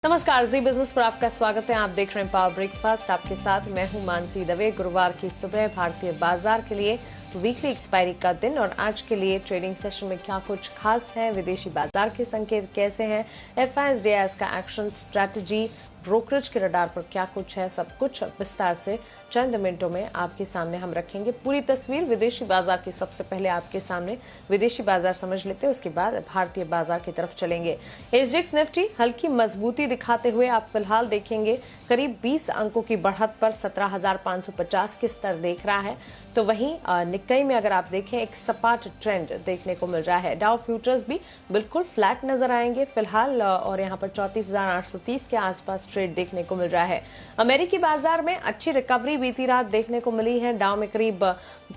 नमस्कार, जी बिजनेस पर आपका स्वागत है। आप देख रहे हैं पावर ब्रेकफास्ट। आपके साथ मैं हूं मानसी दवे। गुरुवार की सुबह भारतीय बाजार के लिए वीकली एक्सपायरी का दिन और आज के लिए ट्रेडिंग सेशन में क्या कुछ खास है, विदेशी बाजार के संकेत कैसे हैं, एफआईएसडीआईएस का एक्शन स्ट्रैटेजी, ब्रोकरेज के रडार पर क्या कुछ है, सब कुछ विस्तार से चंद मिनटों में आपके सामने हम रखेंगे। पूरी तस्वीर विदेशी बाजार की सबसे पहले आपके सामने विदेशी बाजार समझ लेते हैं, उसके बाद भारतीय बाजार की तरफ चलेंगे। एसजीएक्स निफ्टी हल्की मजबूती दिखाते हुए आप फिलहाल देखेंगे करीब 20 अंकों की बढ़त पर 17,550 के स्तर देख रहा है। तो वहीं निक्कई में अगर आप देखें एक सपाट ट्रेंड देखने को मिल रहा है। डाउ फ्यूचर्स भी बिल्कुल फ्लैट नजर आएंगे फिलहाल और यहाँ पर 34,830 के आसपास ट्रेड देखने को मिल रहा है। अमेरिकी बाजार में अच्छी रिकवरी बीती रात देखने को मिली है। डाउ में करीब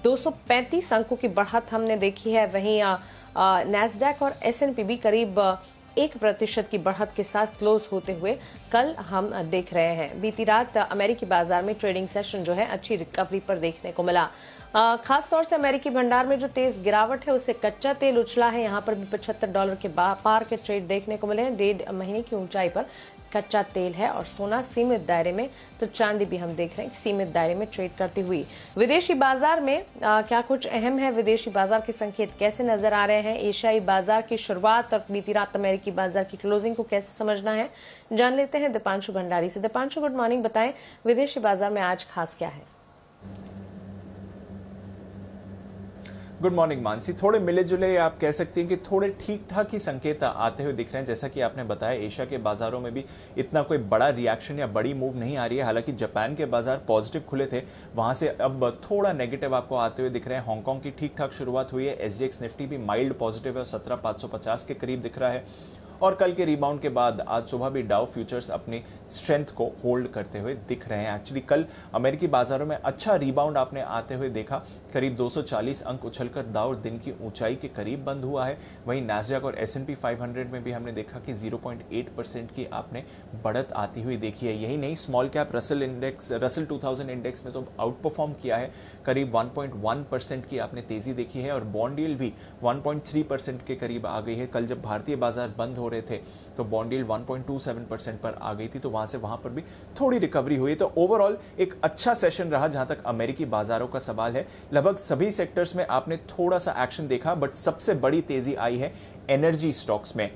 235 अंकों की बढ़त हमने देखी है। वहीं नैस्डैक और एसएनपी भी करीब 1% की बढ़त के साथ क्लोज होते हुए कल हम देख रहे हैं। बीती रात अमेरिकी बाजार में ट्रेडिंग सेशन जो है अच्छी रिकवरी पर देखने को मिला। खास तौर से अमेरिकी भंडार में जो तेज गिरावट है उससे कच्चा तेल उछला है। यहाँ पर भी $75 के पार के ट्रेड देखने को मिले हैं। 1.5 महीने की ऊंचाई पर कच्चा तेल है और सोना सीमित दायरे में, तो चांदी भी हम देख रहे हैं सीमित दायरे में ट्रेड करती हुई। विदेशी बाजार में क्या कुछ अहम है, विदेशी बाजार के संकेत कैसे नजर आ रहे हैं, एशियाई बाजार की शुरुआत और बीती रात अमेरिकी बाजार की क्लोजिंग को कैसे समझना है, जान लेते हैं दीपांशु भंडारी से। Deepanshu, good morning. बताएं विदेशी बाजार में आज खास क्या है? Good morning Mansi. थोड़े मिले जुले आप कह सकते हैं कि थोड़े ठीक ठाक ही संकेत आते हुए दिख रहे हैं। जैसा कि आपने बताया एशिया के बाजारों में भी इतना कोई बड़ा रिएक्शन या बड़ी मूव नहीं आ रही है। हालांकि जापान के बाजार पॉजिटिव खुले थे, वहां से अब थोड़ा नेगेटिव आपको आते हुए दिख रहे हैं। हांगकांग की ठीक ठाक शुरुआत हुई है। एसजीएक्स निफ्टी भी माइल्ड पॉजिटिव है और 17,550 के करीब दिख रहा है। और कल के रिबाउंड के बाद आज सुबह भी डाउ फ्यूचर्स अपनी स्ट्रेंथ को होल्ड करते हुए दिख रहे हैं। एक्चुअली कल अमेरिकी बाजारों में अच्छा रिबाउंड आपने आते हुए देखा। करीब 240 अंक उछलकर डाउ दिन की ऊंचाई के करीब बंद हुआ है। वहीं नैस्डैक और एसएनपी 500 में भी हमने देखा कि 0.8% की आपने बढ़त आती हुई देखी है। यही नहीं, स्मॉल कैप रसल 2000 इंडेक्स ने तो आउट परफॉर्म किया है। करीब 1.1% की आपने तेजी देखी है और बॉन्ड यील्ड भी 1.3% के करीब आ गई है। कल जब भारतीय बाजार बंद हो रहे थे तो बॉन्ड यील्ड 1.27% पर आ गई थी, तो वहां पर भी थोड़ी रिकवरी हुई। तो ओवरऑल एक अच्छा सेशन रहा जहां तक अमेरिकी बाजारों का सवाल है। लगभग सभी सेक्टर्स में आपने थोड़ा सा एक्शन देखा, बट सबसे बड़ी तेजी आई है एनर्जी स्टॉक्स में।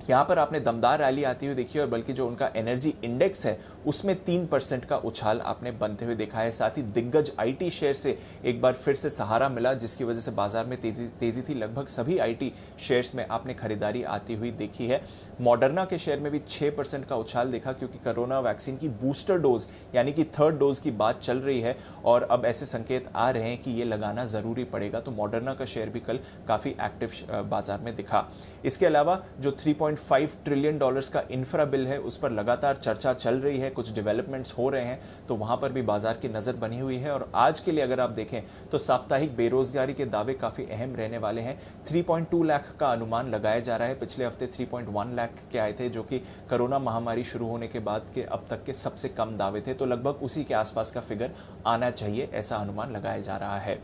यहां पर आपने दमदार रैली आती हुई देखी और बल्कि जो उनका एनर्जी इंडेक्स है उसमें 3% का उछाल आपने बनते हुए देखा है। साथ ही दिग्गज आईटी शेयर से एक बार फिर से सहारा मिला, जिसकी वजह से बाजार में तेजी थी। लगभग सभी आईटी शेयर्स में आपने खरीदारी आती हुई देखी है। मॉडर्ना के शेयर में भी 6% का उछाल देखा, क्योंकि कोरोना वैक्सीन की बूस्टर डोज यानी कि थर्ड डोज की बात चल रही है और अब ऐसे संकेत आ रहे हैं कि ये लगाना जरूरी पड़ेगा। तो मॉडर्ना का शेयर भी कल काफी एक्टिव बाजार में दिखा। इसके अलावा जो 3.5 ट्रिलियन डॉलर्स का इंफ्रा बिल है उस पर लगातार चर्चा चल रही है, कुछ डेवलपमेंट्स हो रहे हैं, तो वहां पर भी बाजार की नजर बनी हुई है। और आज के लिए अगर आप देखें तो साप्ताहिक बेरोजगारी के दावे काफी अहम रहने वाले हैं। 3.2 लाख का अनुमान लगाया जा रहा है। पिछले हफ्ते 3.1 लाख के आए थे, जो कि कोरोना महामारी शुरू होने के बाद के अब तक के सबसे कम दावे थे। तो लगभग उसी के आसपास का फिगर आना चाहिए, ऐसा अनुमान लगाया जा रहा है।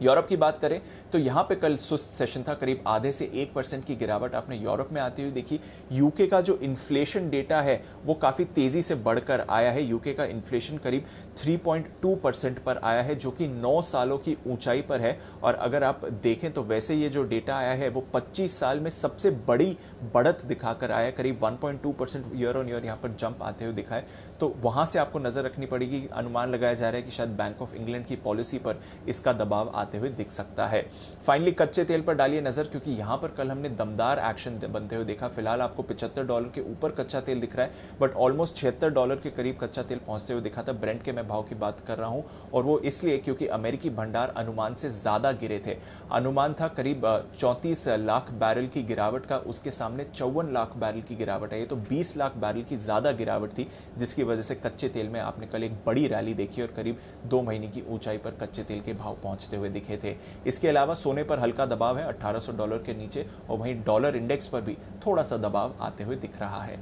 यूरोप की बात करें तो यहां पे कल सुस्त सेशन था। करीब आधे से 1% की गिरावट आपने यूरोप में आती हुई देखी। यूके का जो इन्फ्लेशन डेटा है वो काफी तेजी से बढ़कर आया है। यूके का इन्फ्लेशन करीब 3.2% पर आया है, जो कि 9 सालों की ऊंचाई पर है। और अगर आप देखें तो वैसे ये जो डेटा आया है वो 25 साल में सबसे बड़ी बढ़त दिखाकर आया है। करीब 1.2% ईयर ऑन ईयर यहाँ पर जंप आते हुए दिखा है। तो वहां से आपको नजर रखनी पड़ेगी। अनुमान लगाया जा रहा है कि शायद बैंक ऑफ इंग्लैंड की पॉलिसी पर इसका दबाव आते हुए दिख सकता है। फाइनली कच्चे तेल पर डालिए नजर, क्योंकि यहां पर कल हमने दमदार एक्शन बनते हुए देखा। फिलहाल आपको $75 के ऊपर कच्चा तेल दिख रहा है, बट ऑलमोस्ट $76 के करीब कच्चा तेल पहुंचते हुए दिखा था। ब्रेंट के मैं भाव की बात कर रहा हूं, और वो इसलिए क्योंकि अमेरिकी भंडार अनुमान से ज्यादा गिरे थे। अनुमान था करीब 34 लाख बैरल की गिरावट का, उसके सामने 54 लाख बैरल की गिरावट है। तो 20 लाख बैरल की ज्यादा गिरावट थी, जिसकी वजह से कच्चे तेल में आपने कल एक बड़ी रैली देखी और करीब 2 महीने की ऊंचाई पर कच्चे तेल के भाव पहुंचते हुए दिखे थे। इसके अलावा सोने पर हल्का दबाव है $1800 के नीचे, और वहीं डॉलर इंडेक्स पर भी थोड़ा सा दबाव आते हुए दिख रहा है।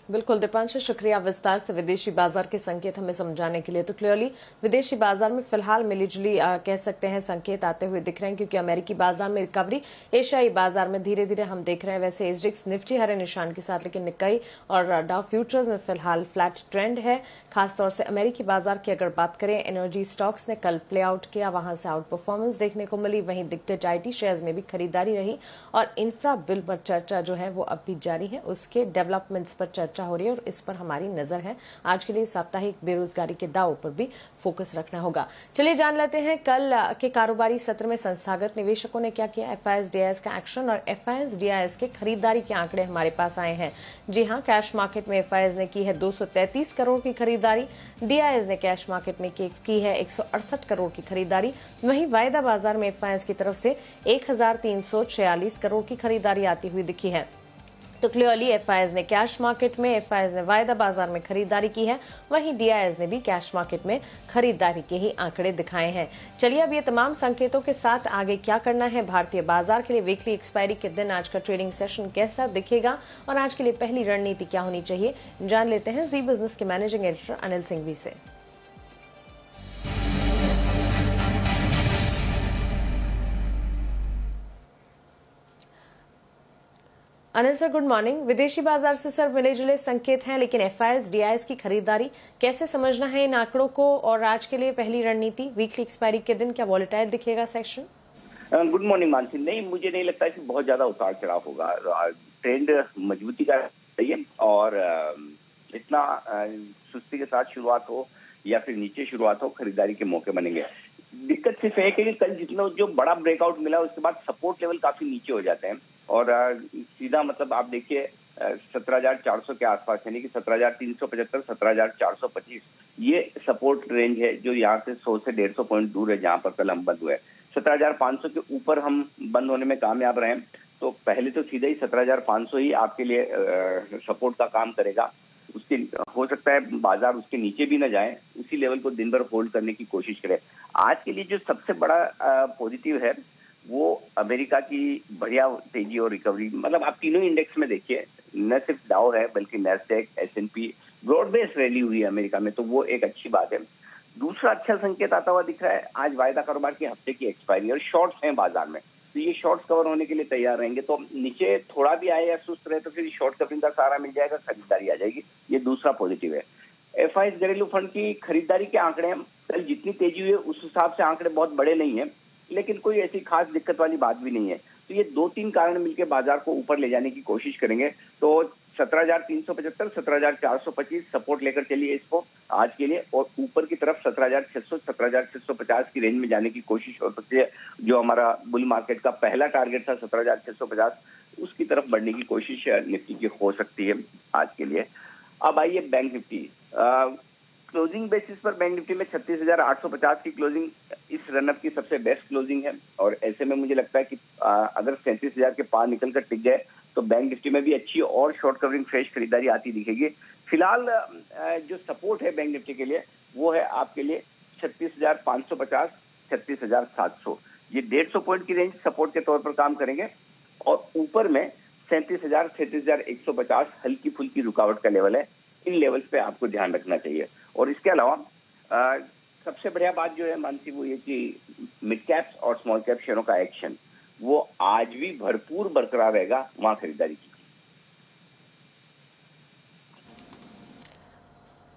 बिल्कुल दीपांशु, शुक्रिया विस्तार से विदेशी बाजार के संकेत हमें समझाने के लिए। तो क्लियरली विदेशी बाजार में फिलहाल मिलीजुली कह सकते हैं संकेत आते हुए दिख रहे हैं, क्योंकि अमेरिकी बाजार में रिकवरी, एशियाई बाजार में धीरे धीरे हम देख रहे हैं। वैसे एसजीएक्स निफ्टी हरे निशान के साथ, लेकिन निक्कई और डाउ फ्यूचर्स में फिलहाल फ्लैट ट्रेंड है। खासतौर से अमेरिकी बाजार की अगर बात करें, एनर्जी स्टॉक्स ने कल प्ले आउट किया, वहां से आउट परफॉर्मेंस देखने को मिली। वहीं दिग्गज आईटी शेयर्स में भी खरीदारी रही और इंफ्रा बिल पर चर्चा जो है वो अब भी जारी है, उसके डेवलपमेंट्स पर चर्चा हो रही है और इस पर हमारी नजर है। आज के लिए साप्ताहिक बेरोजगारी के दावों पर भी फोकस रखना होगा। चलिए जान लेते हैं कल के कारोबारी सत्र में संस्थागत निवेशकों ने क्या किया। एफआईएस डीआईएस का एक्शन और एफआईएस डीआईएस के खरीदारी के आंकड़े हमारे पास आए हैं। जी हां, कैश मार्केट में एफआईएस ने की है 233 करोड़ की खरीदारी, डीआईएस ने कैश मार्केट में की है 168 करोड़ की खरीदारी। वहीं वायदा बाजार में एफआईएस की तरफ से 1346 करोड़ की खरीदारी आती हुई दिखी है। तो क्लियरली एफआईएस ने कैश मार्केट में, एफआईएस ने वायदा बाजार में खरीदारी की है, वहीं डीआईएस ने भी कैश मार्केट में खरीदारी के ही आंकड़े दिखाए हैं। चलिए अब ये तमाम संकेतों के साथ आगे क्या करना है भारतीय बाजार के लिए, वीकली एक्सपायरी के दिन आज का ट्रेडिंग सेशन कैसा दिखेगा और आज के लिए पहली रणनीति क्या होनी चाहिए, जान लेते हैं जी बिजनेस के मैनेजिंग एडिटर अनिल सिंघवी से। Anil sir, good morning. विदेशी बाजार से सर मिले जुले संकेत हैं, लेकिन एफआईएस डीआईएस की खरीदारी कैसे समझना है इन आंकड़ों को, और आज के लिए पहली रणनीति वीकली एक्सपायरी के दिन क्या वॉलेटाइल दिखेगा सेक्शन? Good morning Mansi. नहीं, मुझे नहीं लगता कि बहुत ज्यादा उतार चढ़ाव होगा। ट्रेंड मजबूती का चाहिए और इतना सुस्ती के साथ शुरुआत हो या फिर नीचे शुरुआत हो, खरीदारी के मौके बनेंगे। दिक्कत सिर्फ है कि कल जितना जो बड़ा ब्रेकआउट मिला उसके बाद सपोर्ट लेवल काफी नीचे हो जाते हैं और सीधा मतलब आप देखिए 17,400 के आसपास, यानी कि 17,375, 17,425 ये सपोर्ट रेंज है जो यहाँ से 100 से 150 पॉइंट दूर है जहाँ पर कल हम बंद हुए। 17,500 के ऊपर हम बंद होने में कामयाब रहे, तो पहले तो सीधा ही 17,500 ही आपके लिए सपोर्ट का काम करेगा। उसके हो सकता है बाजार उसके नीचे भी न जाए, उसी लेवल को दिन भर होल्ड करने की कोशिश करे। आज के लिए जो सबसे बड़ा पॉजिटिव है वो अमेरिका की बढ़िया तेजी और रिकवरी। मतलब आप तीनों इंडेक्स में देखिए, न सिर्फ डाउ है बल्कि नैस्डैक, एस&पी ब्रॉड बेस रैली हुई है अमेरिका में, तो वो एक अच्छी बात है। दूसरा अच्छा संकेत आता हुआ दिख रहा है, आज वायदा कारोबार के हफ्ते की एक्सपायरी और शॉर्ट्स हैं बाजार में, तो ये शॉर्ट्स कवर होने के लिए तैयार रहेंगे। तो नीचे थोड़ा भी आए या सुस्त रहे तो फिर शॉर्ट कवरिंग का सहारा मिल जाएगा, खरीदारी आ जाएगी। ये दूसरा पॉजिटिव है। एफआईएस घरेलू फंड की खरीदारी के आंकड़े कल जितनी तेजी हुई है उस हिसाब से आंकड़े बहुत बड़े नहीं है, लेकिन कोई ऐसी खास दिक्कत वाली बात भी नहीं है। तो ये 2-3 कारण मिलकर बाजार को ऊपर ले जाने की कोशिश करेंगे। तो 17,375, 17,425 सपोर्ट लेकर चलिए इसको आज के लिए, और ऊपर की तरफ 17,600, 17,650 की रेंज में जाने की कोशिश हो सकती है। जो हमारा बुल मार्केट का पहला टारगेट था 17,650, उसकी तरफ बढ़ने की कोशिश निफ्टी की हो सकती है आज के लिए। अब आइए बैंक निफ्टी। क्लोजिंग बेसिस पर बैंक निफ्टी में 36,850 की क्लोजिंग इस रनअप की सबसे बेस्ट क्लोजिंग है, और ऐसे में मुझे लगता है कि अगर 37,000 के पार निकलकर टिक गए तो बैंक निफ्टी में भी अच्छी और शॉर्ट कवरिंग फ्रेश खरीदारी आती दिखेगी। फिलहाल जो सपोर्ट है बैंक निफ्टी के लिए वो है आपके लिए 36,550, 36,700, ये 150 पॉइंट की रेंज सपोर्ट के तौर पर काम करेंगे, और ऊपर में 37,000, 37,150 हल्की फुल्की रुकावट का लेवल है। इन लेवल्स पे आपको ध्यान रखना चाहिए। और इसके अलावा सबसे बढ़िया बात जो है मानसी वो ये कि मिड कैप्स और स्मॉल कैप शेयरों का एक्शन वो आज भी भरपूर बरकरार रहेगा, वहां खरीदारी की।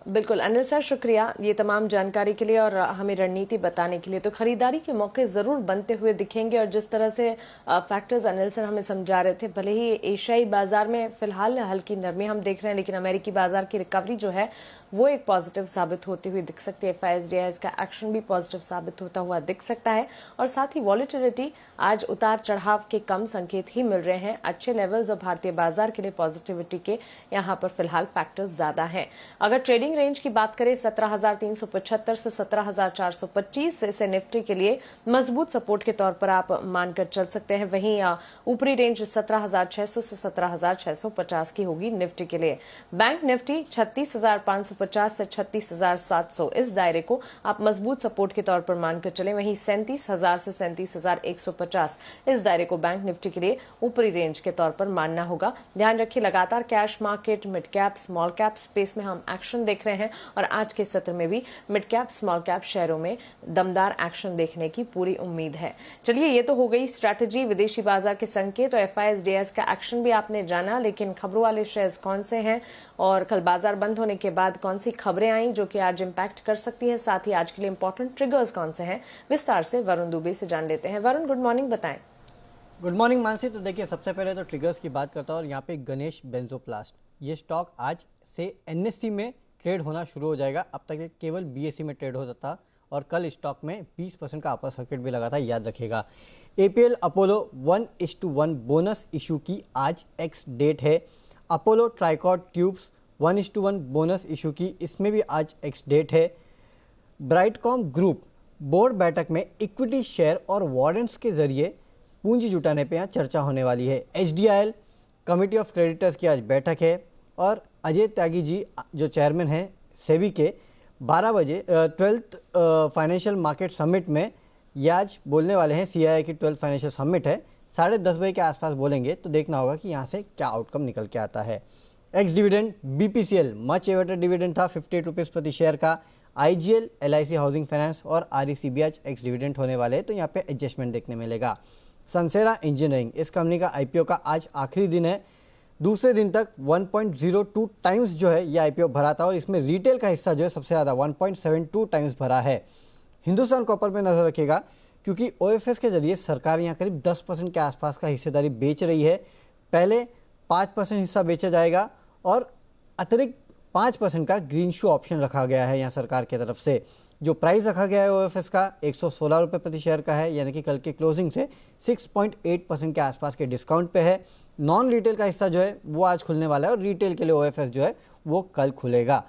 बिल्कुल अनिल सर, शुक्रिया ये तमाम जानकारी के लिए और हमें रणनीति बताने के लिए। तो खरीदारी के मौके जरूर बनते हुए दिखेंगे, और जिस तरह से फैक्टर्स अनिल सर हमें समझा रहे थे, भले ही एशियाई बाजार में फिलहाल हल्की नरमी हम देख रहे हैं, लेकिन अमेरिकी बाजार की रिकवरी जो है वो एक पॉजिटिव साबित होती हुई दिख सकती है। एफआईएस डीआईएस का एक्शन भी पॉजिटिव साबित होता हुआ दिख सकता है, और साथ ही वॉलेटिलिटी आज उतार चढ़ाव के कम संकेत ही मिल रहे हैं। अच्छे लेवल्स और भारतीय बाजार के लिए पॉजिटिविटी के यहाँ पर फिलहाल फैक्टर्स ज्यादा हैं। अगर ट्रेडिंग रेंज की बात करें 17,375 से 17,425 से निफ्टी के लिए मजबूत सपोर्ट के तौर पर आप मानकर चल सकते हैं। वहीं ऊपरी रेंज 17,600 से 17,650 की होगी निफ्टी के लिए। बैंक निफ्टी 36,550 3650 से 36,700 इस दायरे को आप मजबूत सपोर्ट के तौर पर मानकर चले। वहीं 37,000 से 37,150 इस दायरे को बैंक निफ्टी के लिए ऊपरी रेंज के तौर पर मानना होगा। ध्यान रखिए, लगातार cash market, mid cap, small cap space में हम एक्शन देख रहे हैं और आज के सत्र में भी मिड कैप, स्मॉल कैप शेयरों में दमदार एक्शन देखने की पूरी उम्मीद है। चलिए, ये तो हो गई स्ट्रैटेजी, विदेशी बाजार के संकेत और FISDS का एक्शन भी आपने जाना, लेकिन खबरों वाले शेयर्स कौन से हैं और कल बाजार बंद होने के बाद कौन सी खबरें आई जो कि आज इंपैक्ट कर सकती है, साथ ही आज के लिए इंपॉर्टेंट ट्रिगर्स कौन से हैं, विस्तार से वरुण दुबे से जान लेते हैं। वरुण, गुड मॉर्निंग, बताएं। Good morning Mansi. तो देखिए, सबसे पहले तो ट्रिगर्स की बात करता हूँ और यहाँ पे गणेश बेंजोप्लास्ट, ये स्टॉक आज से NSE में ट्रेड होना शुरू हो जाएगा। अब तक ये केवल BSE में ट्रेड होता था और कल स्टॉक में 20% का अपर सर्किट भी लगा था, याद रखिएगा। APL अपोलो 1:1 बोनस इशू की आज एक्स डेट है। अपोलो ट्राइकॉट ट्यूब्स 1:1 बोनस इशू की, इसमें भी आज एक्स डेट है। ब्राइटकॉम ग्रुप बोर्ड बैठक में इक्विटी शेयर और वारंट्स के जरिए पूंजी जुटाने पे यहाँ चर्चा होने वाली है। HDIL कमेटी ऑफ क्रेडिटर्स की आज बैठक है और अजय त्यागी जी जो चेयरमैन हैं सेबी के 12 बजे 12th फाइनेंशियल मार्केट समिट में ये आज बोलने वाले हैं। CII की 12th फाइनेंशियल समिट है, 10:30 बजे के आसपास बोलेंगे, तो देखना होगा कि यहाँ से क्या आउटकम निकल के आता है। X dividend BPCL much awaited dividend था 58 रुपीज़ प्रति शेयर का। IGL, LIC हाउसिंग फाइनेंस और RECB आज एक्स डिविडेंड होने वाले हैं, तो यहाँ पे एडजस्टमेंट देखने मिलेगा। सनसेरा इंजीनियरिंग, इस कंपनी का IPO का आज आखिरी दिन है। दूसरे दिन तक 1.02 टाइम्स जो है ये IPO भरा था और इसमें रिटेल का हिस्सा जो है सबसे ज़्यादा 1.72 टाइम्स भरा है। हिंदुस्तान कॉपर पे नज़र रखिएगा क्योंकि OFS के जरिए सरकार यहाँ करीब 10% के आसपास का हिस्सेदारी बेच रही है। पहले 5% हिस्सा बेचा जाएगा और अतिरिक्त 5% का ग्रीन शू ऑप्शन रखा गया है यहाँ सरकार की तरफ से। जो प्राइस रखा गया है OFS का 116 रुपये प्रति शेयर का है, यानी कि कल के क्लोजिंग से 6.8% के आसपास के डिस्काउंट पे है। नॉन रिटेल का हिस्सा जो है वो आज खुलने वाला है और रिटेल के लिए OFS जो है वो कल खुलेगा।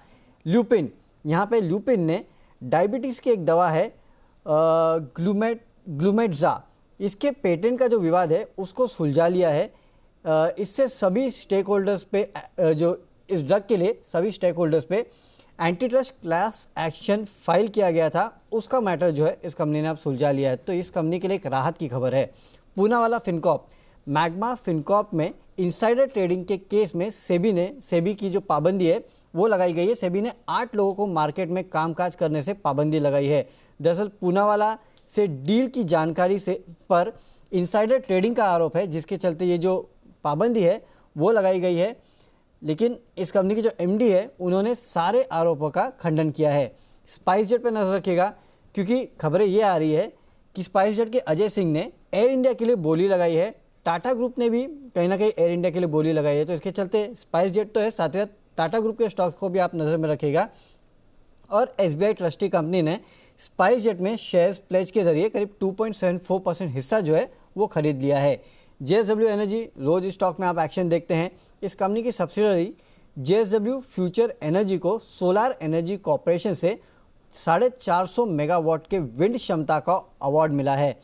ल्यूपिन, यहाँ पे ल्यूपिन ने डायबिटीज़ की एक दवा है ग्लूमेट्जा, इसके पेटेंट का जो विवाद है उसको सुलझा लिया है। इससे सभी स्टेक होल्डर्स पे जो इस ड्रग के लिए सभी स्टेक होल्डर्स पे anti trust class action file किया गया था, उसका मैटर जो है इस कंपनी ने अब सुलझा लिया है, तो इस कंपनी के लिए एक राहत की खबर है। पूना वाला फिनकॉप, मैग्मा फिनकॉप में इनसाइडर ट्रेडिंग के केस में सेबी की जो पाबंदी है वो लगाई गई है। सेबी ने 8 लोगों को मार्केट में कामकाज करने से पाबंदी लगाई है। दरअसल पूनावाला से डील की जानकारी से पर इनसाइडर ट्रेडिंग का आरोप है, जिसके चलते ये जो पाबंदी है वो लगाई गई है। लेकिन इस कंपनी के जो MD है उन्होंने सारे आरोपों का खंडन किया है। स्पाइसजेट पर नजर रखिएगा क्योंकि खबरें ये आ रही है कि स्पाइसजेट के अजय सिंह ने एयर इंडिया के लिए बोली लगाई है। टाटा ग्रुप ने भी कहीं ना कहीं एयर इंडिया के लिए बोली लगाई है, तो इसके चलते स्पाइसजेट तो है, साथ ही साथ टाटा ग्रुप के स्टॉक्स को भी आप नज़र में रखिएगा। और SBI ट्रस्टी कंपनी ने स्पाइसजेट में शेयर्स प्लेज के जरिए करीब 2.74% हिस्सा जो है वो खरीद लिया है। JSW एनर्जी, रोज स्टॉक में आप एक्शन देखते हैं। इस कंपनी की सब्सिडरी JSW फ्यूचर एनर्जी को सोलार एनर्जी कॉरपोरेशन से 450 मेगावाट के विंड क्षमता का अवार्ड मिला है।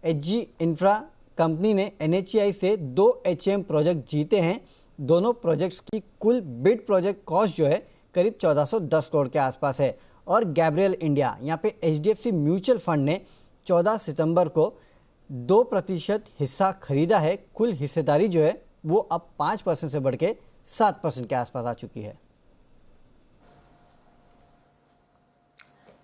HG इंफ्रा कंपनी ने NHEI से 2 HAM प्रोजेक्ट जीते हैं। दोनों प्रोजेक्ट्स की कुल बिड प्रोजेक्ट कॉस्ट जो है करीब 1410 करोड़ के आसपास है। और गैब्रियल इंडिया, यहाँ पे HDFC म्यूचुअल फंड ने 14 सितंबर को 2% हिस्सा खरीदा है। कुल हिस्सेदारी जो है वो अब 5% से बढ़ के 7% के आसपास आ चुकी है।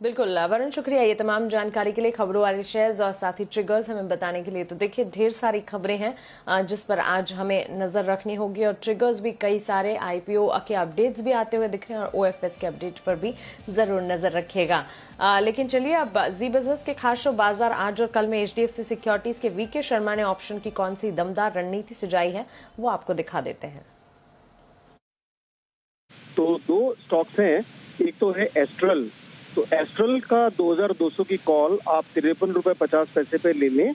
बिल्कुल वरुण, शुक्रिया ये तमाम जानकारी के लिए, खबरों वाले शेयर्स और साथ ही ट्रिगर्स हमें बताने के लिए। तो देखिए, ढेर सारी खबरें हैं जिस पर आज हमें नजर रखनी होगी और ट्रिगर्स भी कई सारे, IPO के अपडेट्स भी आते हुए दिख रहे हैं और OFS के अपडेट पर भी जरूर नजर रखिएगा। लेकिन चलिए अब जी बिजनेस के खास शो बाजार आज और कल में HDFC सिक्योरिटीज के VK शर्मा ने ऑप्शन की कौन सी दमदार रणनीति सुझाई है वो आपको दिखा देते हैं। तो 2 स्टॉक्स हैं, एक तो है एस्ट्रल। तो एस्ट्रल का 2200 की कॉल आप 53 रुपए 50 पैसे पे ले लें,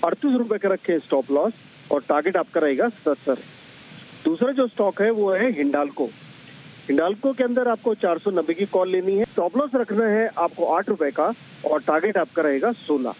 38 रुपए का रखें स्टॉप लॉस और टारगेट आपका रहेगा 70। दूसरा जो स्टॉक है वो है हिंडाल्को। हिंडाल्को के अंदर आपको 490 की कॉल लेनी है, स्टॉप लॉस रखना है आपको 8 रुपए का और टारगेट आपका रहेगा 16।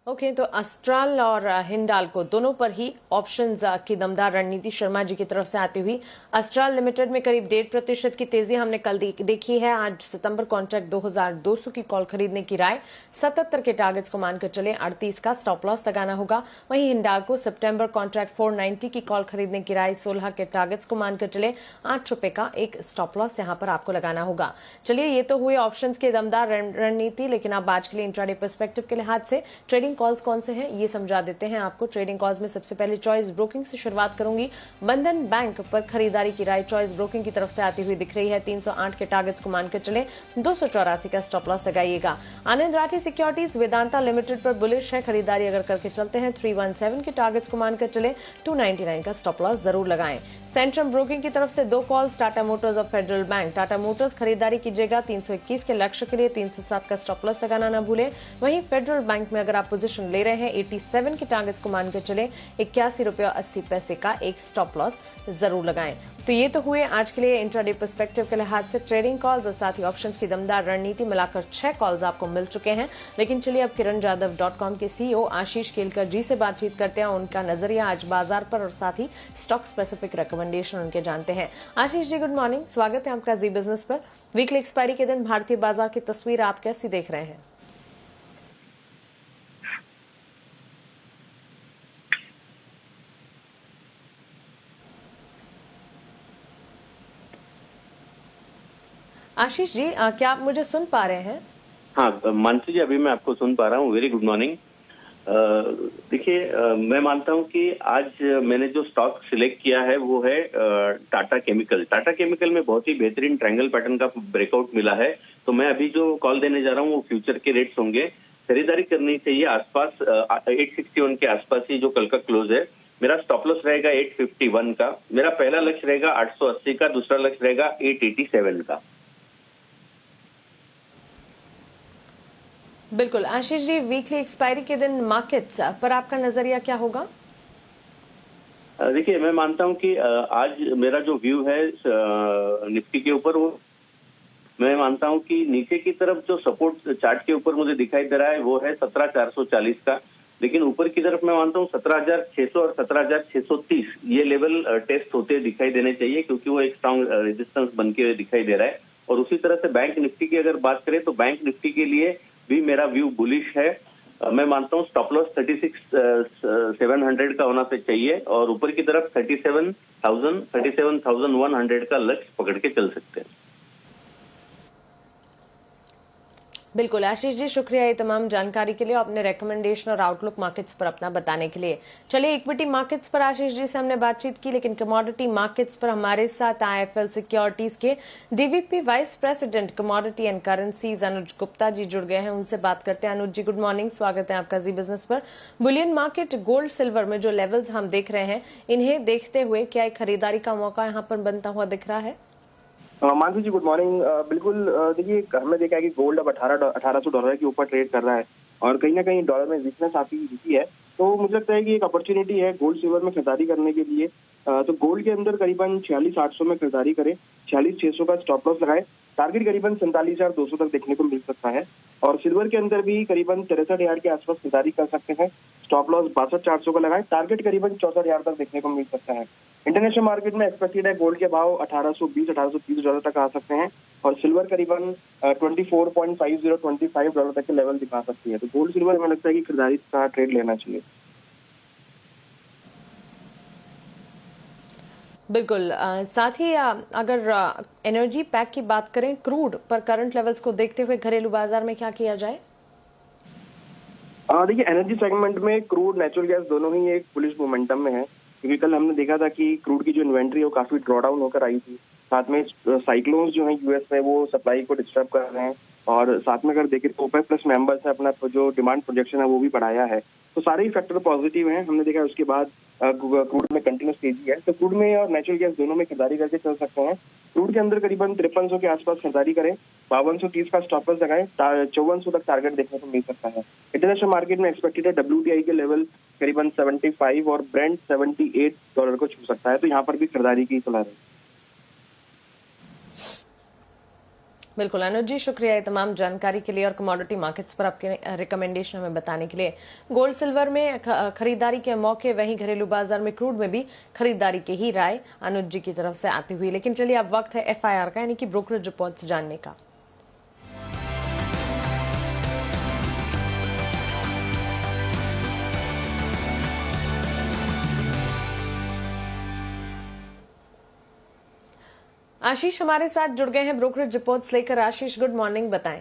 ओके, तो अस्ट्राल और हिंडाल्को दोनों पर ही ऑप्शंस की दमदार रणनीति शर्मा जी की तरफ से आती हुई। अस्ट्राल लिमिटेड में करीब 1.5% की तेजी हमने कल देखी है। आज सितंबर कॉन्ट्रैक्ट 2200 की कॉल खरीदने की राय, 77 के टारगेट्स को मानकर चले, 38 का स्टॉप लॉस लगाना होगा। वहीं हिंडाल्को सितंबर कॉन्ट्रैक्ट 490 की कॉल खरीदने की राय, 16 के टारगेट्स को मानकर चले, 8 रुपए का एक स्टॉप लॉस यहां पर आपको लगाना होगा। चलिए, ये तो हुए ऑप्शंस की दमदार रणनीति, लेकिन अब आज के लिए इंट्राडे पर्सपेक्टिव के लिहाज से ट्रेडिंग कॉल्स कौन से हैं ये समझा देते हैं आपको। ट्रेडिंग कॉल्स में सबसे पहले चॉइस ब्रोकिंग से शुरुआत करूंगी। बंधन बैंक पर खरीदारी की राय चॉइस ब्रोकिंग की तरफ से आती हुई दिख रही है। 308 के टारगेट्स को मानकर चले, 284 का स्टॉप लॉस लगाइएगा। आनंद राठी सिक्योरिटीज वेदांता लिमिटेड पर बुलिश है, खरीदारी अगर करके चलते हैं 317 के टारगेट्स को मानकर चले, 299 का स्टॉप लॉस जरूर लगाएं। सेंट्रम ब्रोकिंग की तरफ से 2 कॉल्स, टाटा मोटर्स और फेडरल बैंक। टाटा मोटर्स खरीदारी कीजिएगा 321 के लक्ष्य के लिए, 307 का स्टॉप लॉस लगाना ना भूलें। वहीं फेडरल बैंक में अगर आप पोजीशन ले रहे हैं 87 के टारगेट्स को मानकर चले, 81 रुपये और 80 पैसे का एक स्टॉप लॉस जरूर लगाएं। तो ये तो हुए आज के लिए इंट्राडे पर्सपेक्टिव के लिहाज से ट्रेडिंग कॉल्स और साथ ही ऑप्शंस की दमदार रणनीति, मिलाकर 6 कॉल्स आपको मिल चुके हैं। लेकिन चलिए अब kiranjadhav.com के सीईओ आशीष केलकर जी से बातचीत करते हैं। उनका नजरिया आज बाजार पर और साथ ही स्टॉक स्पेसिफिक रिकमेंडेशन उनके जानते हैं। आशीष जी, गुड मॉर्निंग, स्वागत है आपका जी बिजनेस पर। वीकली एक्सपायरी के दिन भारतीय बाजार की तस्वीर आप कैसी देख रहे हैं? आशीष जी, क्या आप मुझे सुन पा रहे हैं? हाँ मानसी जी, अभी मैं आपको सुन पा रहा हूँ। Very good morning. देखिए, मैं मानता हूँ कि आज मैंने जो स्टॉक सिलेक्ट किया है वो है टाटा केमिकल। टाटा केमिकल में बहुत ही बेहतरीन ट्रायंगल पैटर्न का ब्रेकआउट मिला है, तो मैं अभी जो कॉल देने जा रहा हूँ वो फ्यूचर के रेट्स होंगे। खरीदारी करनी चाहिए आसपास 861 के आसपास ही जो कल का क्लोज है। मेरा स्टॉप लॉस रहेगा 851 का। मेरा पहला लक्ष्य रहेगा 880 का, दूसरा लक्ष्य रहेगा 887 का। बिल्कुल आशीष जी, वीकली एक्सपायरी के दिन मार्केट्स पर आपका नजरिया क्या होगा? देखिए, मैं मानता हूं कि आज मेरा जो व्यू है निफ्टी के ऊपर, वो मैं मानता हूं कि नीचे की तरफ जो सपोर्ट चार्ट के ऊपर मुझे दिखाई दे रहा है वो है 17,440 का, लेकिन ऊपर की तरफ मैं मानता हूं 17,600 और 17,630 ये लेवल टेस्ट होते दिखाई देने चाहिए, क्योंकि वो एक स्ट्रॉन्ग रेजिस्टेंस बन के दिखाई दे रहा है। और उसी तरह से बैंक निफ्टी की अगर बात करें तो बैंक निफ्टी के लिए भी मेरा व्यू बुलिश है। मैं मानता हूँ स्टॉप लॉस 36,700 का होना चाहिए और ऊपर की तरफ 37,100 का लक्ष्य पकड़ के चल सकते हैं। बिल्कुल आशीष जी, शुक्रिया ये तमाम जानकारी के लिए, अपने रेकमेंडेशन और आउटलुक मार्केट्स पर अपना बताने के लिए। चलिए, इक्विटी मार्केट्स पर आशीष जी से हमने बातचीत की, लेकिन कमोडिटी मार्केट्स पर हमारे साथ आईएफएल सिक्योरिटीज के DVP vice president commodity and currencies Anuj Gupta ji जुड़ गए हैं। उनसे बात करते हैं। अनुज जी, गुड मॉर्निंग, स्वागत है आपका जी बिजनेस पर। बुलियन मार्केट, गोल्ड सिल्वर में जो लेवल्स हम देख रहे हैं, इन्हें देखते हुए क्या एक खरीदारी का मौका यहाँ पर बनता हुआ दिख रहा है? मानसी जी, गुड मॉर्निंग। बिल्कुल, देखिए हमने देखा है कि गोल्ड अब $1,800 के ऊपर ट्रेड कर रहा है और कहीं ना कहीं डॉलर में वीकनेस आती दिखी है, तो मुझे लगता है कि एक अपॉर्चुनिटी है गोल्ड सिल्वर में खरीदारी करने के लिए। तो गोल्ड के अंदर करीबन 46,800 में खरीदारी करें, 46,600 का स्टॉप लॉस लगाए, टारगेट करीबन 47,200 तक देखने को मिल सकता है। और सिल्वर के अंदर भी करीबन 63,000 के आसपास खरीदारी कर सकते हैं, स्टॉप लॉस 62,400 का लगाए, टारगेट करीबन 64,000 तक देखने को मिल सकता है। इंटरनेशनल मार्केट में एक्सपेक्टेड है गोल्ड के भाव $1,820-$1,830 तक आ सकते हैं और सिल्वर करीबन $24.50-25 तक के लेवल दिखा सकती है। तो गोल्ड सिल्वर में लगता है कि खरीदारी का ट्रेड लेना चाहिए। बिल्कुल, साथ ही अगर एनर्जी पैक की बात करें, क्रूड पर करंट लेवल्स को देखते हुए घरेलू बाजार में क्या किया जाए? देखिए, एनर्जी सेगमेंट में क्रूड, नेचुरल गैस दोनों ही एक बुलिश मोमेंटम में है, क्योंकि कल हमने देखा था कि क्रूड की जो इन्वेंट्री है वो काफी ड्रॉ डाउन होकर आई थी। साथ में साइक्लोन्स जो है यूएस में वो सप्लाई को डिस्टर्ब कर रहे हैं और साथ में अगर देखें तो ओपेक प्लस मेंबर्स ने अपना जो डिमांड प्रोजेक्शन है वो भी बढ़ाया है। तो सारे ही फैक्टर पॉजिटिव हैं। हमने देखा उसके बाद क्रूड में कंटिन्यूस तेजी है, तो क्रूड में और नेचुरल गैस दोनों में खरीदारी करके चल सकते हैं। क्रूड के अंदर करीबन 5300 के आसपास खरीदारी करें, 5230 का स्टॉप लॉस लगाएं, 5400 तक टारगेट देखने को मिल सकता है। इंटरनेशनल मार्केट में एक्सपेक्टेड है WTI के लेवल करीबन 75 और ब्रेंट $78 को छू सकता है, तो यहाँ पर भी खरीदारी की सलाह है। बिल्कुल अनुज जी, शुक्रिया ये तमाम जानकारी के लिए और कमोडिटी मार्केट्स पर आपके रिकमेंडेशन हमें बताने के लिए। गोल्ड सिल्वर में खरीदारी के मौके, वहीं घरेलू बाजार में क्रूड में भी खरीदारी की ही राय अनुज जी की तरफ से आती हुई। लेकिन चलिए अब वक्त है FIR का, यानी कि ब्रोकरेज रिपोर्ट्स जानने का। आशीष हमारे साथ जुड़ गए हैं ब्रोकरेज रिपोर्ट्स लेकर। आशीष, गुड मॉर्निंग, बताएं।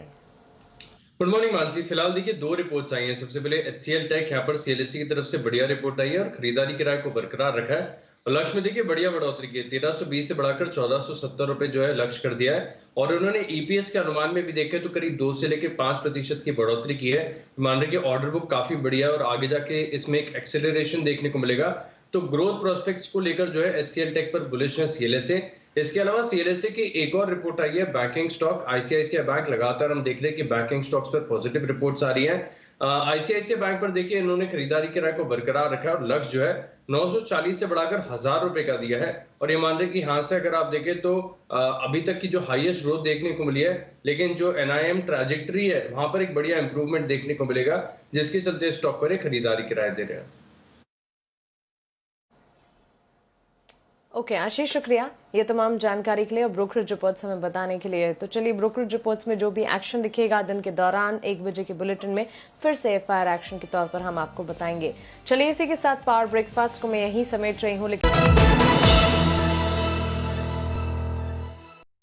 Good morning Mansi. फिलहाल देखिए 2 रिपोर्ट्स आई हैं। सबसे पहले HCL टेक यहाँ पर CLSE की तरफ से बढ़िया रिपोर्ट आई है और खरीदारी किराए को बरकरार रखा है और लक्ष्य में देखिए बढ़िया बढ़ोतरी की है। 1320 से बढ़ाकर 1470 रुपए जो है लक्ष्य कर दिया है और उन्होंने EPS के अनुमान में भी देखे तो करीब 2 से लेकर 5% की बढ़ोतरी की है। मान रहे कि ऑर्डर बुक काफी बढ़िया है और आगे जाके इसमें एक एक्सेलरेशन देखने को मिलेगा। तो ग्रोथ प्रोस्पेक्ट्स को लेकर जो है HCL टेक पर बुलिश है CLSE। इसके अलावा CLSE की एक और रिपोर्ट आई है बैंकिंग स्टॉक ICICI बैंक। लगातार हम देख रहे हैं कि बैंकिंग स्टॉक्स पर पॉजिटिव रिपोर्ट्स आ रही हैं। ICICI बैंक पर देखिए इन्होंने खरीदारी किराए को बरकरार रखा है और लक्ष्य जो है 940 से बढ़ाकर 1000 रुपए का दिया है और ये मान रहे कि यहाँ से अगर आप देखें तो अभी तक की जो हाईएस्ट ग्रोथ देखने को मिली है, लेकिन जो NIM ट्रैजेक्टरी है वहां पर एक बढ़िया इंप्रूवमेंट देखने को मिलेगा, जिसके चलते स्टॉक पर खरीदारी किराए दे रहे हैं। ओके आशीष, शुक्रिया ये तमाम जानकारी के लिए और ब्रोकरेज रिपोर्ट्स हमें बताने के लिए। तो चलिए ब्रोकरेज रिपोर्ट्स में जो भी एक्शन दिखेगा दिन के दौरान 1 बजे के बुलेटिन में फिर से FIR एक्शन के तौर पर हम आपको बताएंगे। चलिए इसी के साथ पावर ब्रेकफास्ट को मैं यहीं समेट रही हूँ, लेकिन